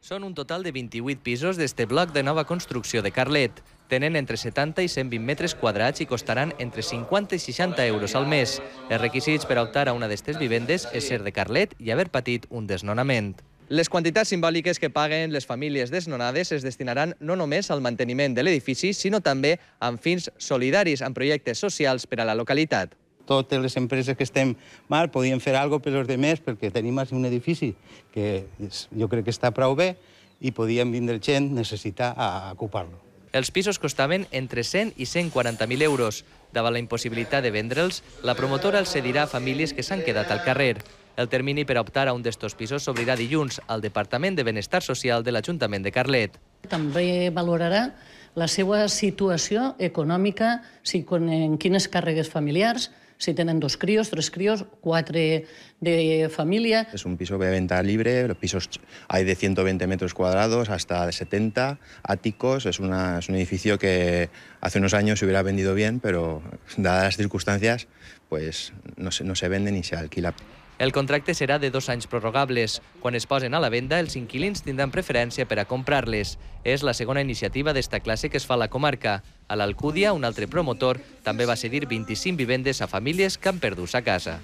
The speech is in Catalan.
Són un total de 28 pisos d'este bloc de nova construcció de Carlet. Tenen entre 70 i 120 metres quadrats i costaran entre 50 i 60 euros al mes. Els requisits per optar a una d'estes vivendes és ser de Carlet i haver patit un desnonament. Les quantitats simbòliques que paguen les famílies desnonades es destinaran no només al manteniment de l'edifici, sinó també amb fins solidaris, amb projectes socials per a la localitat. Totes les empreses que estem mal podien fer alguna cosa per als altres perquè tenim un edifici que jo crec que està prou bé i podien vindre gent necessitar a ocupar-lo. Els pisos costaven entre 100 i 140.000 euros. Davant la impossibilitat de vendre'ls, la promotora els cedirà a famílies que s'han quedat al carrer. El termini per optar a un d'estos pisos s'obrirà dilluns al Departament de Benestar Social de l'Ajuntament de Carlet. També valorarà la seva situació econòmica, en quines càrregues familiars, si tenen 2 crios, 3 crios, 4 de familia. Es un piso de venta libre, los pisos hay de 120 metros cuadrados hasta de 70, áticos. Es un edificio que hace unos años se hubiera vendido bien, pero dadas las circunstancias, pues no se vende ni se alquila. El contracte serà de 2 anys prorrogables. Quan es posen a la venda, els inquilins tindran preferència per a comprar-les. És la segona iniciativa d'esta classe que es fa a la comarca. A l'Alcúdia, un altre promotor, també va cedir 25 vivendes a famílies que han perdut sa casa.